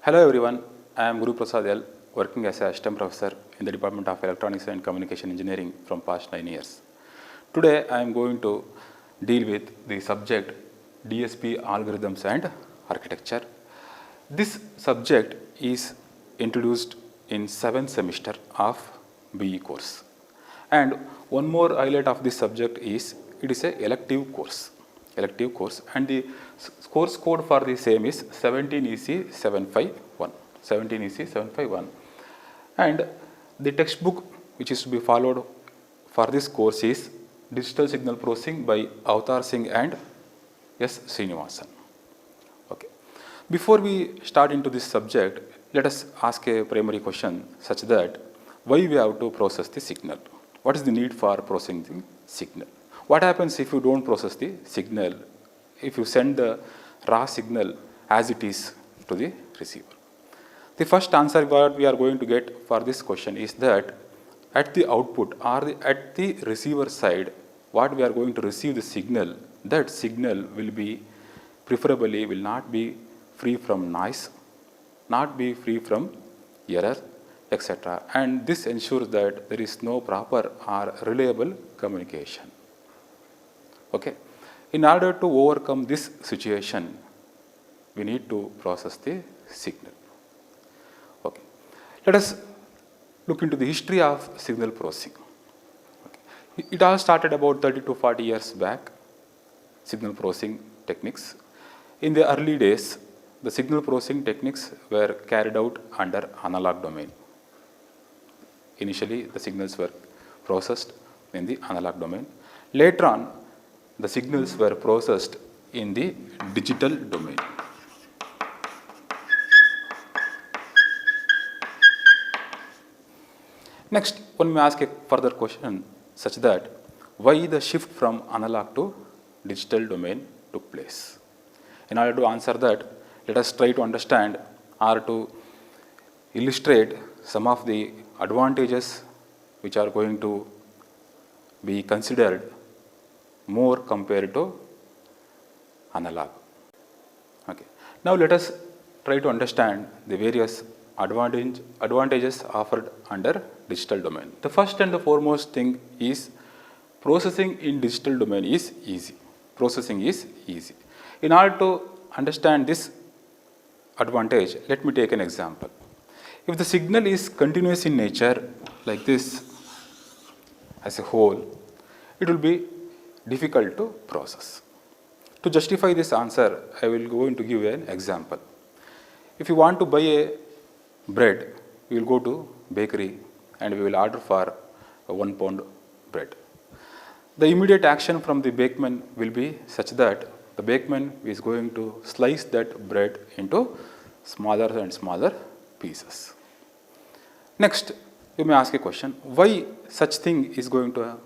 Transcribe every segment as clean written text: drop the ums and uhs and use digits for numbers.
Hello everyone, I am Guru Prasad L, working as a assistant professor in the Department of Electronics and Communication Engineering from past 9 years. Today I am going to deal with the subject DSP algorithms and architecture. This subject is introduced in 7th semester of BE course. And one more highlight of this subject is it is a elective course and the course code for the same is 17EC751 and the textbook which is to be followed for this course is Digital Signal Processing by Avatar Singh and S. Srinivasan. Okay. Before we start into this subject, let us ask a primary question such that why we have to process the signal? What is the need for processing the signal? What happens if you don't process the signal, if you send the raw signal as it is to the receiver? The first answer what we are going to get for this question is that at the output or at the receiver side, what we are going to receive the signal, that signal will be preferably will not be free from noise, not be free from error, etc. And this ensures that there is no proper or reliable communication. Okay. In order to overcome this situation, we need to process the signal. Okay. Let us look into the history of signal processing. Okay. It all started about 30 to 40 years back, signal processing techniques. In the early days, the signal processing techniques were carried out under analog domain. Initially, the signals were processed in the analog domain. Later on, the signals were processed in the digital domain. Next, one may ask a further question such that why the shift from analog to digital domain took place? In order to answer that, let us try to understand or to illustrate some of the advantages which are going to be considered more compared to analog. Okay. Now let us try to understand the various advantages offered under digital domain. The first and the foremost thing is processing in digital domain is easy. Processing is easy. In order to understand this advantage, let me take an example. If the signal is continuous in nature like this as a whole, it will be difficult to process. To justify this answer, I will going to give an example. If you want to buy a bread, we will go to bakery and we will order for a 1 pound bread. The immediate action from the bakeman will be such that the bakeman is going to slice that bread into smaller and smaller pieces. Next, you may ask a question, why such thing is going to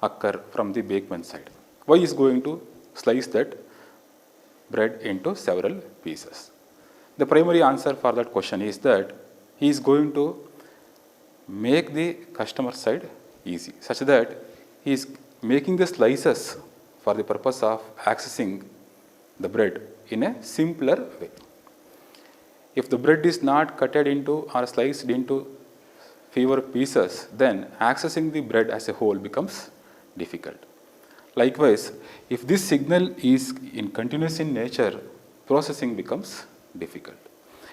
occur from the bakeman side? Why is going to slice that bread into several pieces? The primary answer for that question is that he is going to make the customer side easy, such that he is making the slices for the purpose of accessing the bread in a simpler way. If the bread is not cut into or sliced into fewer pieces, then accessing the bread as a whole becomes difficult. Likewise, if this signal is continuous in nature, processing becomes difficult.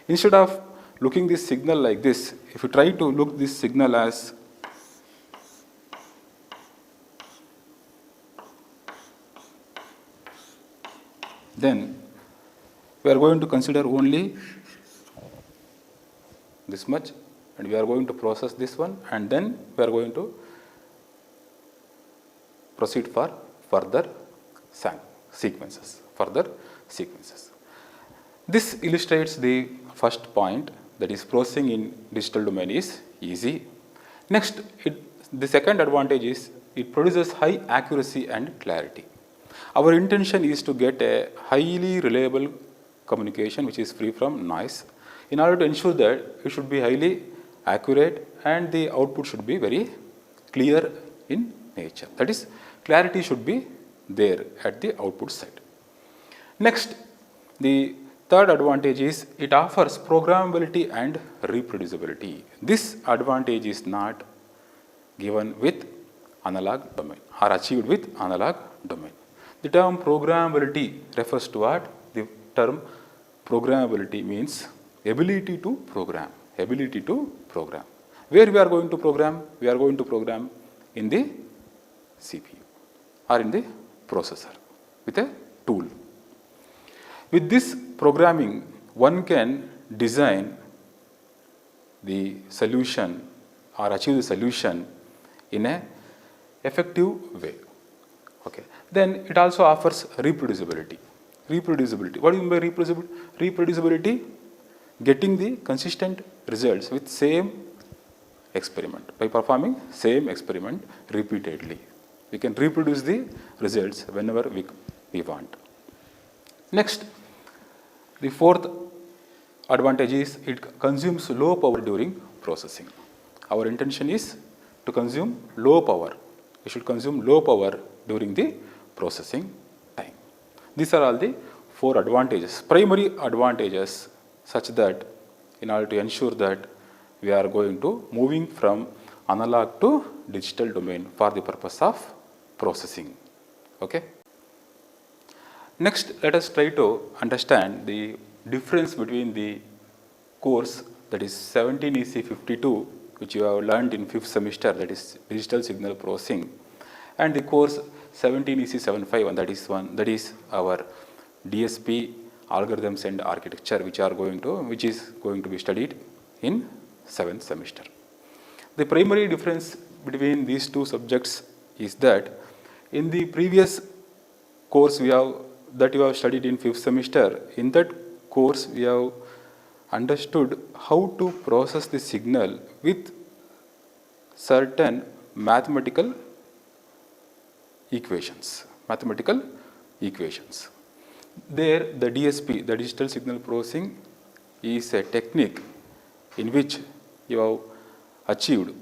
Instead of looking this signal like this, if you try to look this signal as then we are going to consider only this much and we are going to process this one and then we are going to proceed for further sequences. This illustrates the first point, that is processing in digital domain is easy. Next, the second advantage is it produces high accuracy and clarity. Our intention is to get a highly reliable communication which is free from noise. In order to ensure that, it should be highly accurate and the output should be very clear in nature. That is, clarity should be there at the output side. Next, the Third advantage is it offers programmability and reproducibility. This advantage is not given with analog domain or achieved with analog domain. The term programmability refers to what? The term programmability means ability to program. Ability to program. Where we are going to program? We are going to program in the CPU or in the processor with a tool. With this programming, one can design the solution or achieve the solution in a effective way. Okay. Then it also offers reproducibility. Reproducibility. What do you mean by reproducibility? Reproducibility, getting the consistent results with same experiment. By performing same experiment repeatedly, we can reproduce the results whenever we want. Next, the fourth advantage is it consumes low power during processing. Our intention is to consume low power. We should consume low power during the processing time. These are all the four advantages, primary advantages, such that in order to ensure that we are going to moving from analog to digital domain for the purpose of processing. Okay. Next, let us try to understand the difference between the course, that is 17EC52, which you have learned in 5th semester, that is digital signal processing, and the course 17EC751, that is our DSP algorithms and architecture, which is going to be studied in 7th semester. The primary difference between these two subjects is that in the previous course you have studied in 5th semester, in that course we have understood how to process the signal with certain mathematical equations. There, the DSP, the digital signal processing, is a technique in which you have achieved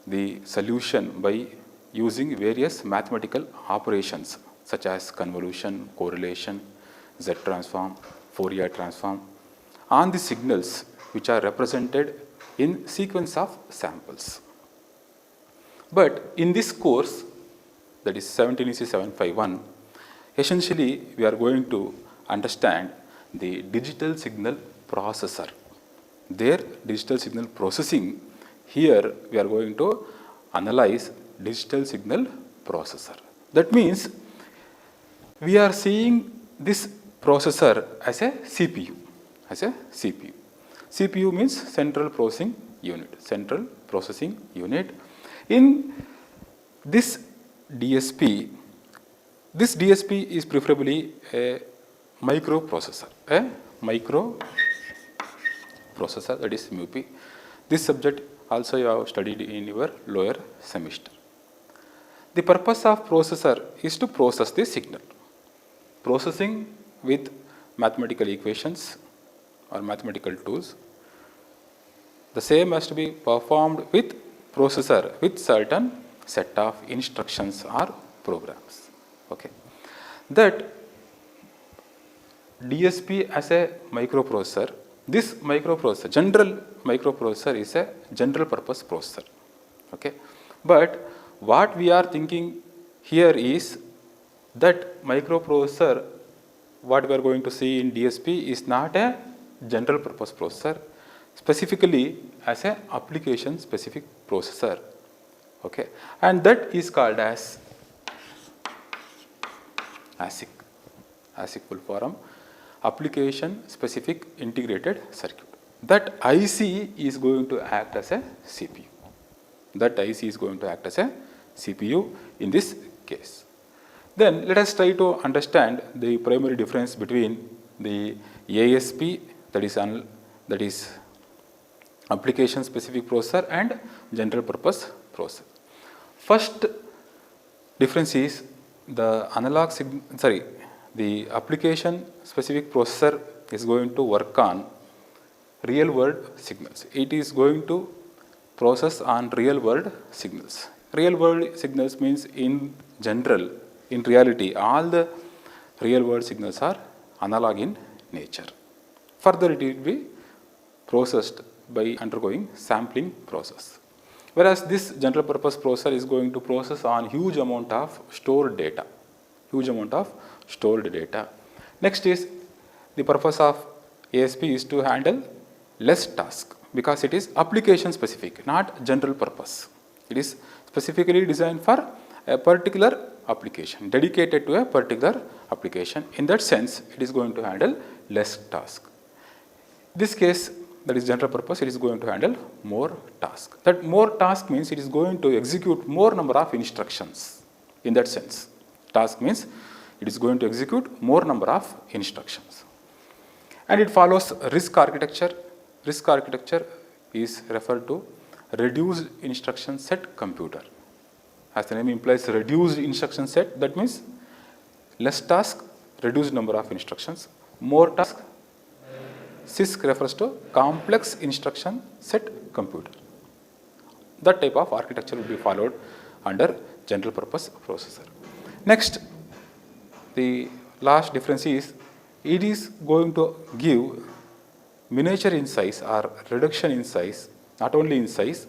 the solution by using various mathematical operations such as convolution, correlation, Z transform, Fourier transform on the signals which are represented in sequence of samples. But in this course, that is 17EC751, essentially we are going to understand the digital signal processor. Their digital signal processing, here we are going to analyze digital signal processor. That means we are seeing this processor as a CPU. CPU means central processing unit. In this DSP is preferably a microprocessor, that is MIPI. This subject also you have studied in your lower semester. The purpose of processor is to process the signal. Processing with mathematical equations or mathematical tools. The same has to be performed with processor with certain set of instructions or programs. Okay. That DSP as a microprocessor, this microprocessor, general microprocessor, is a general purpose processor. Okay. But what we are thinking here is that microprocessor, what we are going to see in DSP, is not a general purpose processor, specifically as a application specific processor. Okay. And that is called as ASIC full form, application specific integrated circuit. That IC is going to act as a CPU. In this case. Then let us try to understand the primary difference between the ASP, that is application specific processor, and general purpose processor. First difference is the application specific processor is going to work on real world signals. It is going to process on real world signals. Real world signals means in general, in reality, all the real world signals are analog in nature. Further, it will be processed by undergoing sampling process. Whereas this general purpose processor is going to process on huge amount of stored data. Huge amount of stored data. Next is the purpose of ASP is to handle less task because it is application specific, not general purpose. It is specifically designed for a particular application, dedicated to a particular application. In that sense, it is going to handle less task. This case, that is general purpose, it is going to handle more task. That more task means it is going to execute more number of instructions. In that sense, task means it is going to execute more number of instructions. And it follows RISC architecture. RISC architecture is referred to reduced instruction set computer. As the name implies, reduced instruction set, that means less task, reduced number of instructions, more task. CISC refers to complex instruction set computer. That type of architecture will be followed under general purpose processor. Next, the last difference is it is going to give miniature in size or reduction in size, not only in size,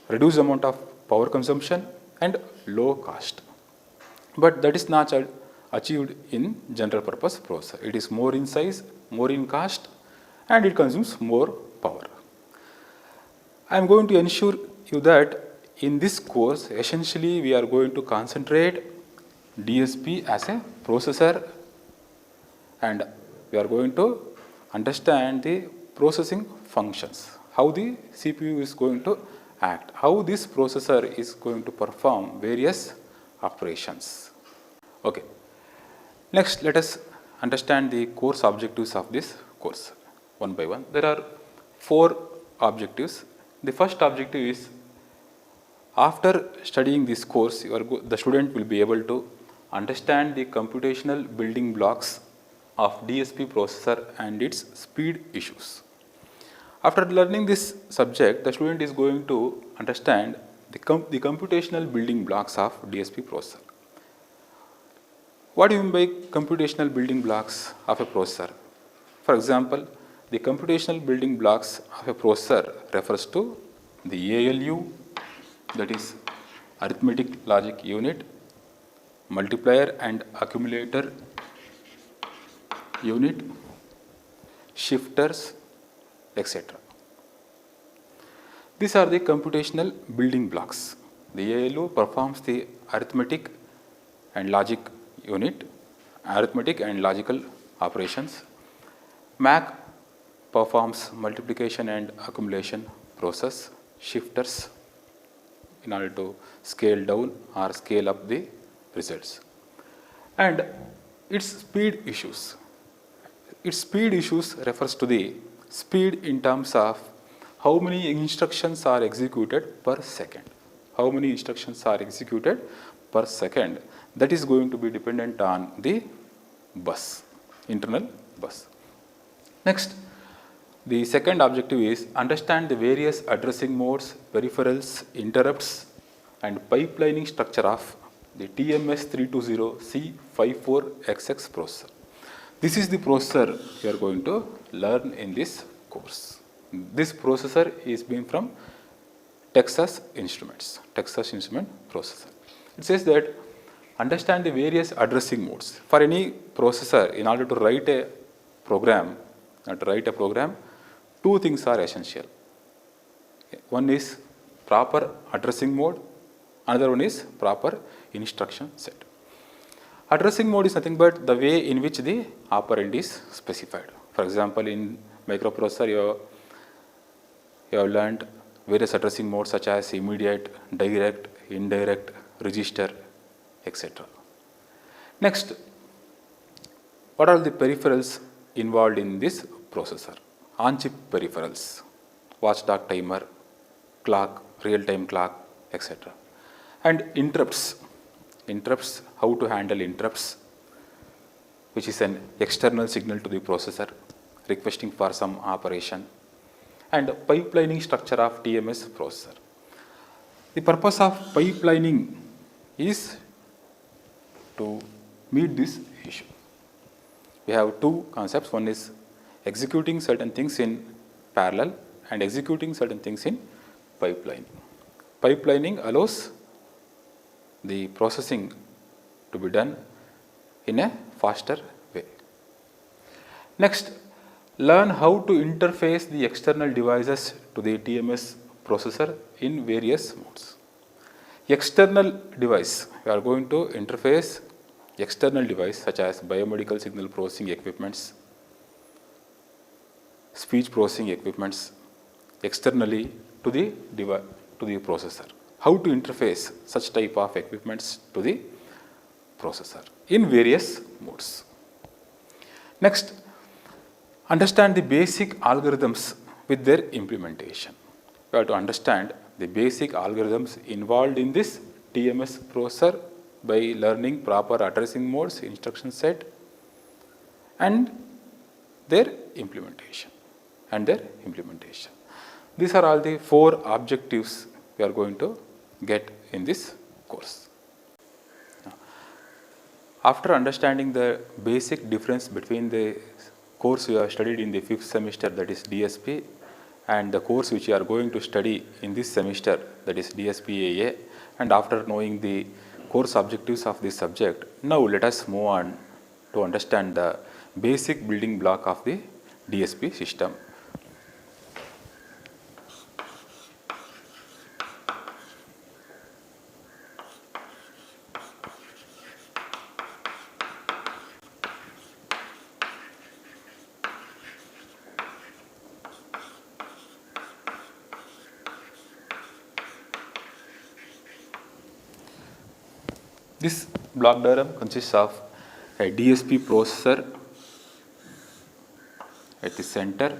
reduced amount of power consumption and low cost. But that is not achieved in general purpose processor. It is more in size, more in cost, and it consumes more power. I am going to ensure you that in this course, essentially we are going to concentrate DSP as a processor, and we are going to understand the processing functions, how the CPU is going to act, how this processor is going to perform various operations. Okay. Next, let us understand the course objectives of this course one by one. There are 4 objectives. The first objective is, after studying this course, the student will be able to understand the computational building blocks of DSP processor and its speed issues. After learning this subject, the student is going to understand the computational building blocks of DSP processor. What do you mean by computational building blocks of a processor? For example, the computational building blocks of a processor refers to the ALU, that is arithmetic logic unit, multiplier and accumulator unit, shifters, etc. These are the computational building blocks. The ALU performs the arithmetic and logic unit, arithmetic and logical operations. MAC performs multiplication and accumulation process. Shifters in order to scale down or scale up the results. And its speed issues. Its speed issues refers to the speed in terms of how many instructions are executed per second. How many instructions are executed per second. That is going to be dependent on the bus, internal bus. Next, the second objective is understand the various addressing modes, peripherals, interrupts and pipelining structure of the TMS320C54XX processor. This is the processor you are going to learn in this course. This processor is being from Texas Instruments processor. It says that understand the various addressing modes. For any processor, in order to write a program, 2 things are essential. One is proper addressing mode, another one is proper instruction set. Addressing mode is nothing but the way in which the operand is specified. For example, in microprocessor, you have learned various addressing modes such as immediate, direct, indirect, register, etc. Next, what are the peripherals involved in this processor? On-chip peripherals, watchdog timer, clock, real-time clock, etc. And interrupts, how to handle interrupts, which is an external signal to the processor requesting for some operation, and pipelining structure of TMS processor. The purpose of pipelining is to meet this issue. we have two concepts. One is executing certain things in parallel and executing certain things in pipeline. Pipelining allows the processing to be done in a faster way. Next, learn how to interface the external devices to the TMS processor in various modes. External device, we are going to interface external device such as biomedical signal processing equipments, speech processing equipments externally to the processor. How to interface such type of equipments to the processor in various modes. Next, understand the basic algorithms with their implementation. You have to understand the basic algorithms involved in this TMS processor by learning proper addressing modes, instruction set, and their implementation. These are all the 4 objectives we are going to get in this course. After understanding the basic difference between the course we have studied in the 5th semester, that is DSP, and the course which you are going to study in this semester, that is DSP-AA, and after knowing the course objectives of this subject, now let us move on to understand the basic building block of the DSP system. This block diagram consists of a DSP processor at the center,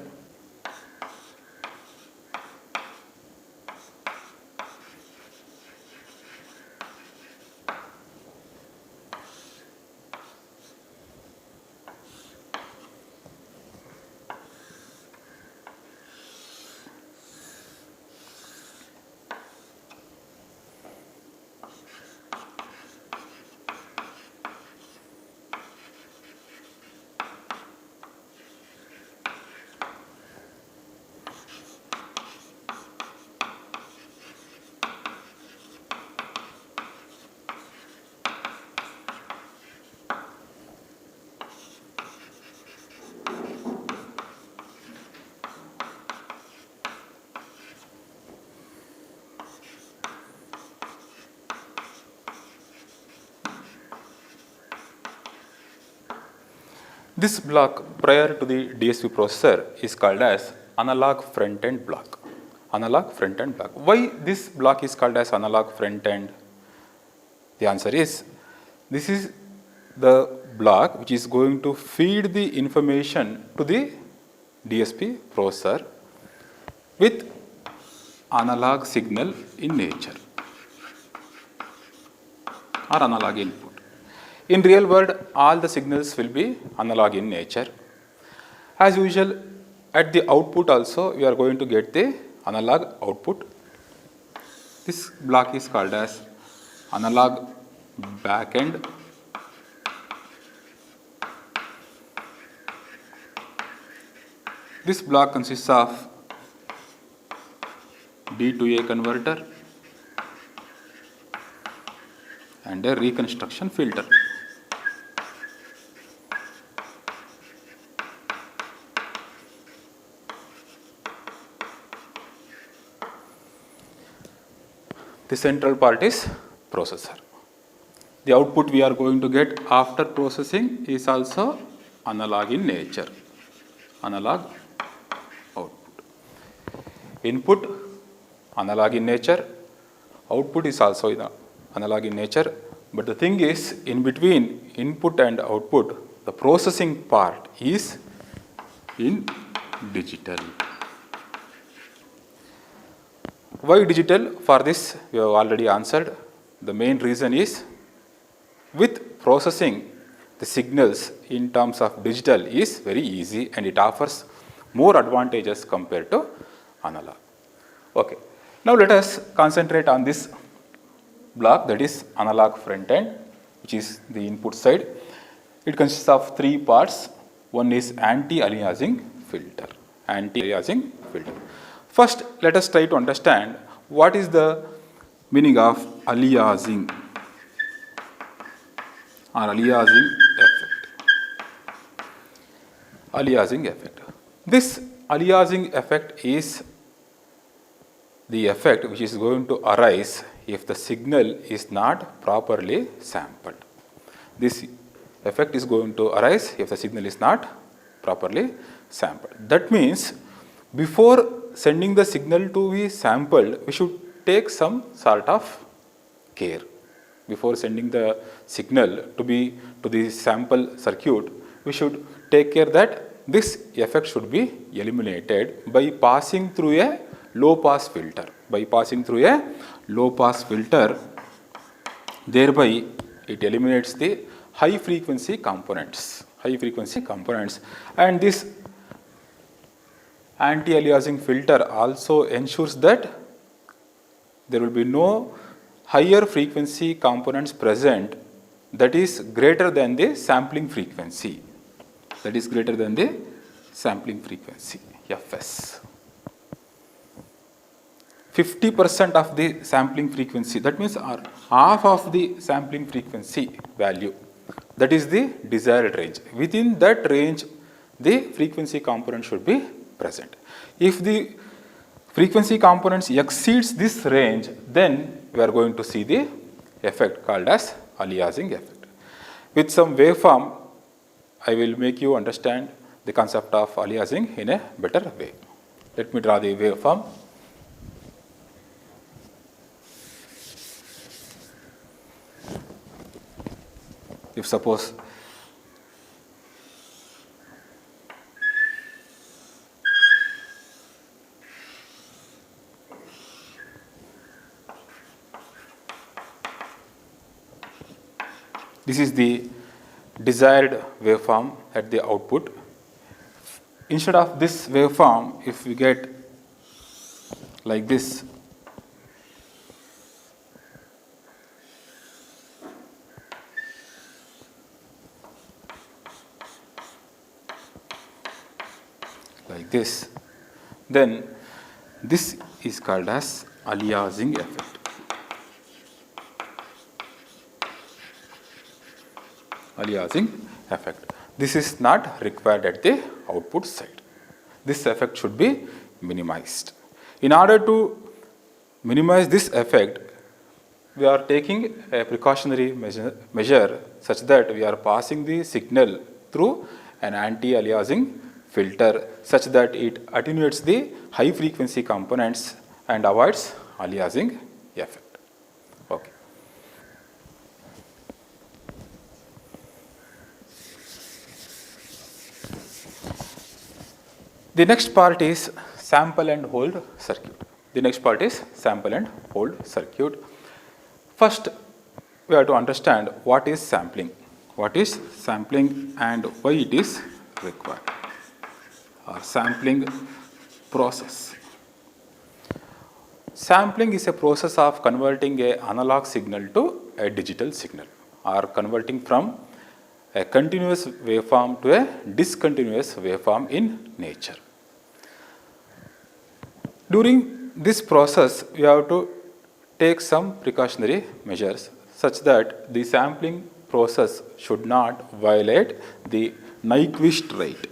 this block prior to the DSP processor is called as analog front-end block. Analog front-end block. Why this block is called as analog front-end? The answer is, this is the block which is going to feed the information to the DSP processor with analog signal in nature or analog input. In real world, all the signals will be analog in nature. As usual, at the output also, we are going to get the analog output. This block is called as analog backend. This block consists of D to A converter and a reconstruction filter. The central part is processor. The output we are going to get after processing is also analog in nature. Analog output. Input analog in nature. Output is also analog in nature. But the thing is, in between input and output, the processing part is in digital. Why digital? For this, we have already answered. The main reason is, with processing the signals in terms of digital is very easy and it offers more advantages compared to analog. Okay. Now let us concentrate on this block, that is analog front end, which is the input side. It consists of 3 parts. one is anti-aliasing filter. Anti-aliasing filter. First, let us try to understand what is the meaning of aliasing or aliasing effect. Aliasing effect. This aliasing effect is the effect which is going to arise if the signal is not properly sampled. This effect is going to arise if the signal is not properly sampled. That means before sending the signal to be sampled, we should take some sort of care. Before sending the signal to the sample circuit, we should take care that this effect should be eliminated by passing through a low pass filter. By passing through a low pass filter, thereby it eliminates the high frequency components. And this anti-aliasing filter also ensures that there will be no higher frequency components present that is greater than the sampling frequency. Fs. 50% of the sampling frequency, that means half of the sampling frequency value, that is the desired range. Within that range, the frequency component should be present. If the frequency components exceeds this range, then we are going to see the effect called as aliasing effect. With some waveform, I will make you understand the concept of aliasing in a better way. Let me draw the waveform. If suppose this is the desired waveform at the output. Instead of this waveform, if we get like this, then this is called as aliasing effect. Aliasing effect. This is not required at the output side. This effect should be minimized. In order to minimize this effect, we are taking a precautionary measure such that we are passing the signal through an anti-aliasing filter such that it attenuates the high frequency components and avoids aliasing effect. Okay. The next part is sample and hold circuit. First, we have to understand what is sampling. What is sampling and why it is required. Or sampling process. Sampling is a process of converting an analog signal to a digital signal, or converting from a continuous waveform to a discontinuous waveform in nature. During this process, we have to take some precautionary measures such that the sampling process should not violate the Nyquist rate.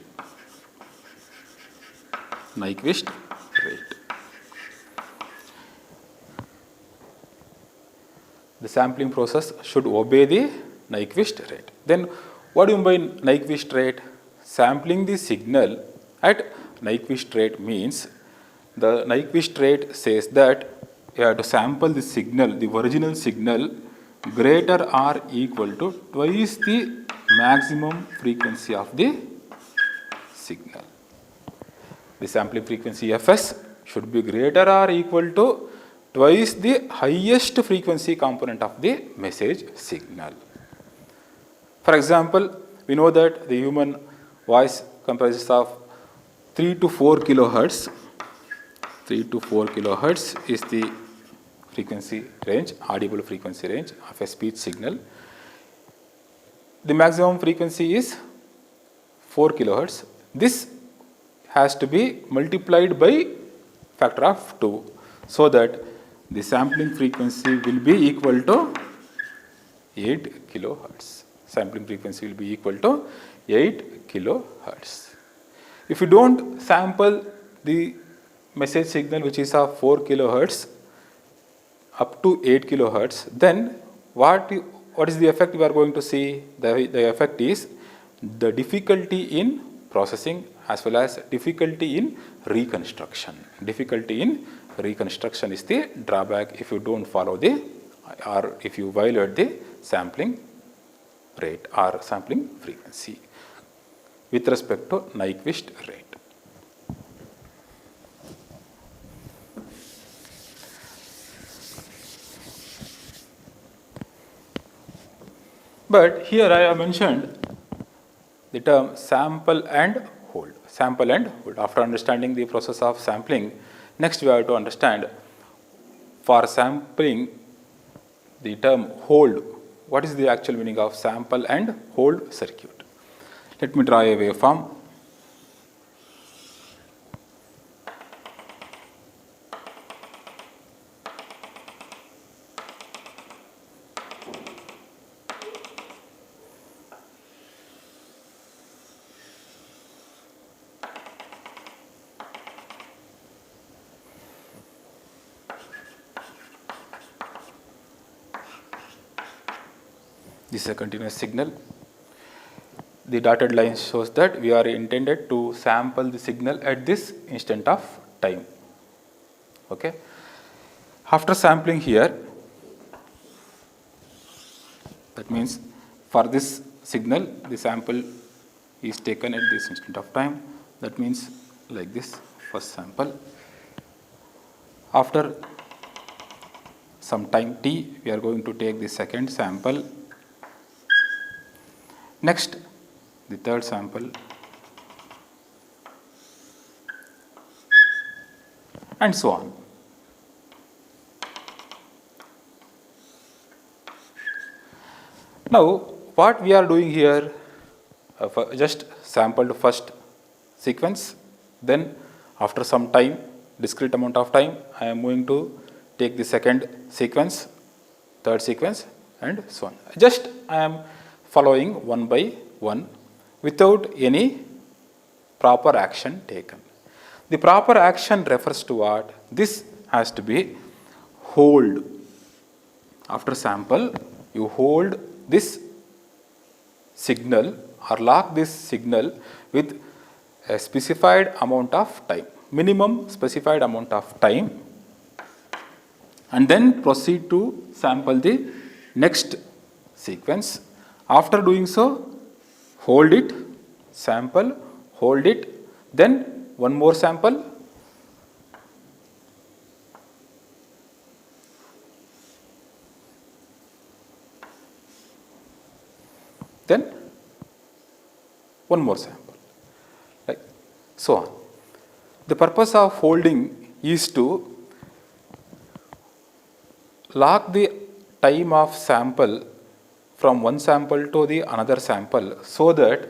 The sampling process should obey the Nyquist rate. Then what do you mean by Nyquist rate? Sampling the signal at Nyquist rate means the Nyquist rate says that you have to sample the signal, the original signal, greater or equal to twice the maximum frequency of the signal. The sampling frequency Fs should be greater or equal to twice the highest frequency component of the message signal. For example, we know that the human voice comprises of 3 to 4 kilohertz. 3 to 4 kilohertz is the frequency range, audible frequency range of a speech signal. The maximum frequency is 4 kilohertz. This has to be multiplied by factor of 2 so that the sampling frequency will be equal to 8 kilohertz. Sampling frequency will be equal to 8 kilohertz. If you don't sample the message signal which is of 4 kilohertz up to 8 kilohertz, then what is the effect we are going to see? The effect is the difficulty in processing as well as difficulty in reconstruction. Difficulty in reconstruction is the drawback if you don't follow the or if you violate the sampling rate or sampling frequency with respect to Nyquist rate. But here I have mentioned the term sample and hold. Sample and hold. After understanding the process of sampling, next we have to understand for sampling the term hold. What is the actual meaning of sample and hold circuit? Let me draw a waveform. This is a continuous signal. The dotted line shows that we are intended to sample the signal at this instant of time. Okay. After sampling here, that means for this signal, the sample is taken at this instant of time. That means like this, first sample. After some time t, we are going to take the second sample. Next, the third sample, and so on. Now, what we are doing here, just sampled first sequence, then after some time, discrete amount of time, I am going to take the second sequence, third sequence, and so on. Just I am following one by one without any proper action taken. The proper action refers to what? This has to be hold. After sample, you hold this signal or lock this signal with a specified amount of time, minimum specified amount of time, and then proceed to sample the next sequence. After doing so, hold it, sample, hold it, then one more sample, then one more sample, like so on. The purpose of holding is to lock the time of sample from one sample to the another sample so that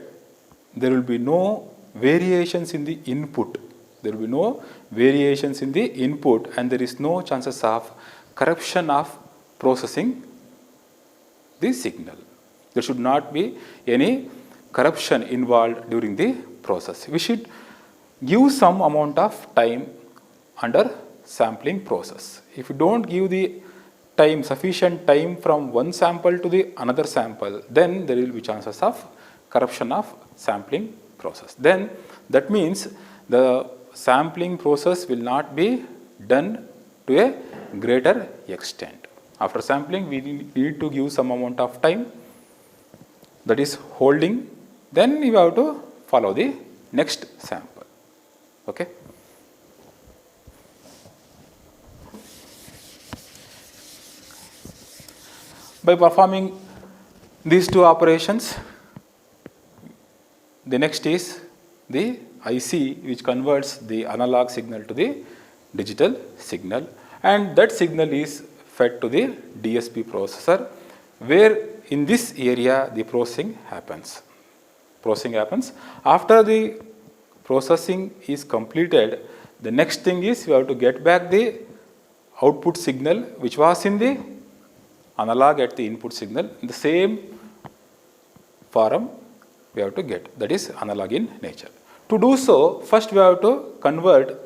there will be no variations in the input. There will be no variations in the input and there is no chances of corruption of processing the signal. There should not be any corruption involved during the process. We should give some amount of time under sampling process. If you don't give the time, sufficient time from one sample to the another sample, then there will be chances of corruption of sampling process. Then that means the sampling process will not be done to a greater extent. After sampling, we need to give some amount of time, that is holding, then you have to follow the next sample. Okay. By performing these two operations, the next is the IC which converts the analog signal to the digital signal, and that signal is fed to the DSP processor, where in this area the processing happens. processing happens. After the processing is completed, the next thing is you have to get back the output signal which was in the analog at the input signal in the same form we have to get, that is analog in nature. To do so, first we have to convert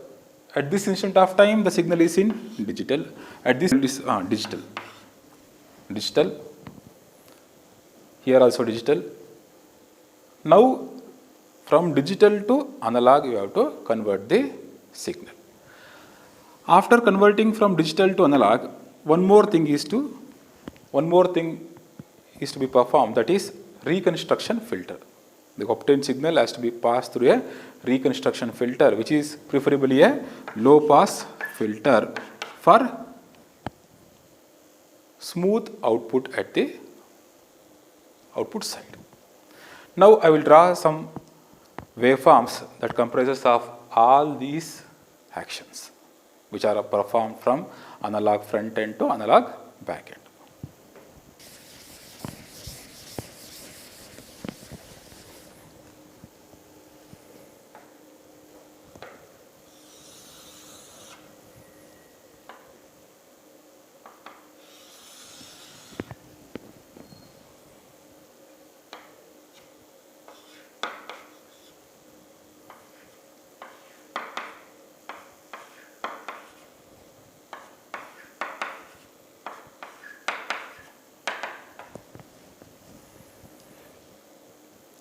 at this instant of time the signal is in digital, at this is digital, here also digital. Now from digital to analog you have to convert the signal. After converting from digital to analog, one more thing is to be performed, that is reconstruction filter. The obtained signal has to be passed through a reconstruction filter, which is preferably a low pass filter for smooth output at the output side. Now I will draw some waveforms that comprises of all these actions which are performed from analog front end to analog back end.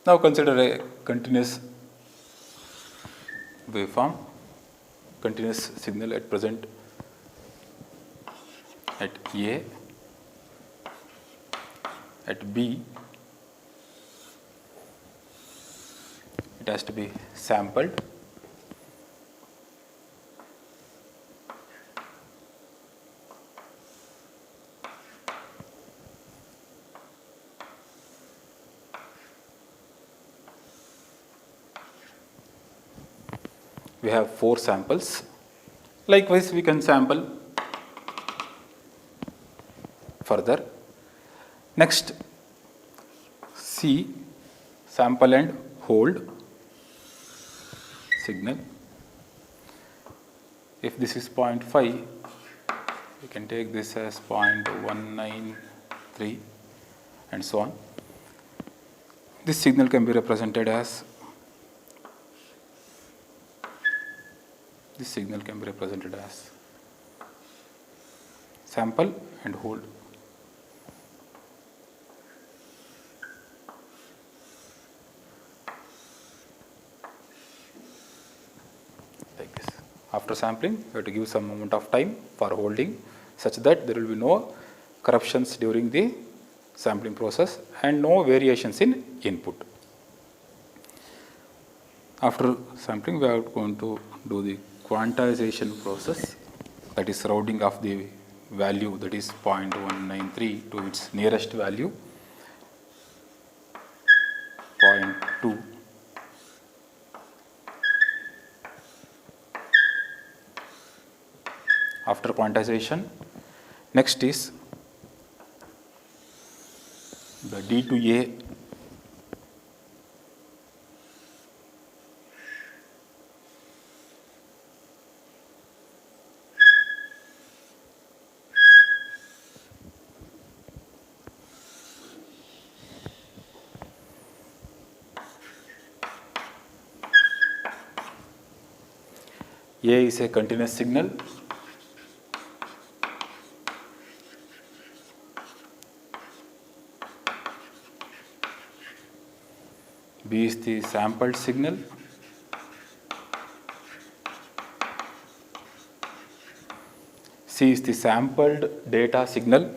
Now consider a continuous waveform, continuous signal at present at A, at B, it has to be sampled. We have 4 samples. Likewise, we can sample further. Next, C, sample and hold signal. If this is 0.5, we can take this as 0.193 and so on. This signal can be represented as sample and hold. Like this. After sampling, we have to give some amount of time for holding such that there will be no corruptions during the sampling process and no variations in input. After sampling, we are going to do the quantization process, that is rounding off the value, that is 0.193 to its nearest value, 0.2. After quantization, next is the D to A A is a continuous signal. B is the sampled signal. C is the sampled data signal.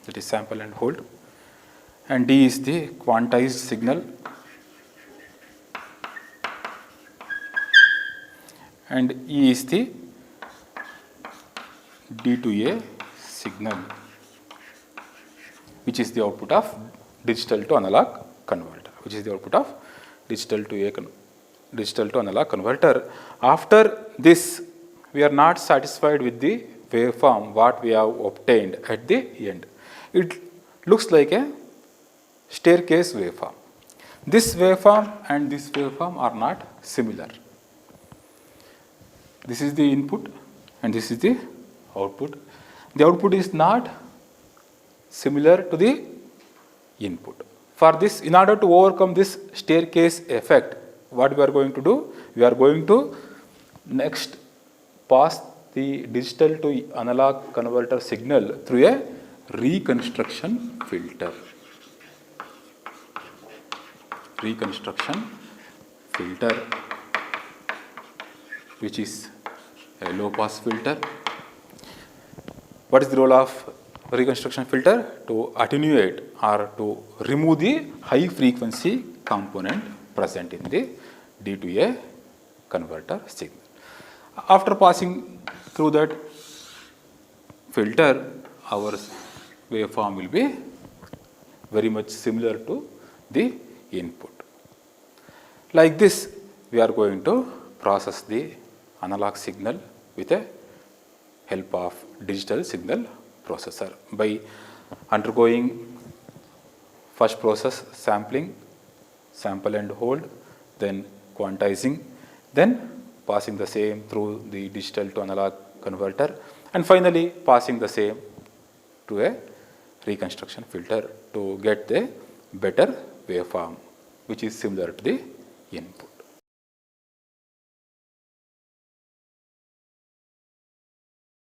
That is sample and hold. And D is the quantized signal. And E is the D to A signal, which is the output of digital to analog converter, After this, we are not satisfied with the waveform what we have obtained at the end. It looks like a staircase waveform. This waveform and this waveform are not similar. This is the input and this is the output. The output is not similar to the input. For this, in order to overcome this staircase effect, what we are going to do? We are going to next pass the digital to analog converter signal through a reconstruction filter. Reconstruction filter, which is a low pass filter. What is the role of reconstruction filter? To attenuate or to remove the high frequency component present in the D to A converter signal. After passing through that filter, our waveform will be very much similar to the input. Like this, we are going to process the analog signal with a help of digital signal processor by undergoing first process sampling, sample and hold, then quantizing, then passing the same through the digital to analog converter, and finally passing the same to a reconstruction filter to get the better waveform which is similar to the input.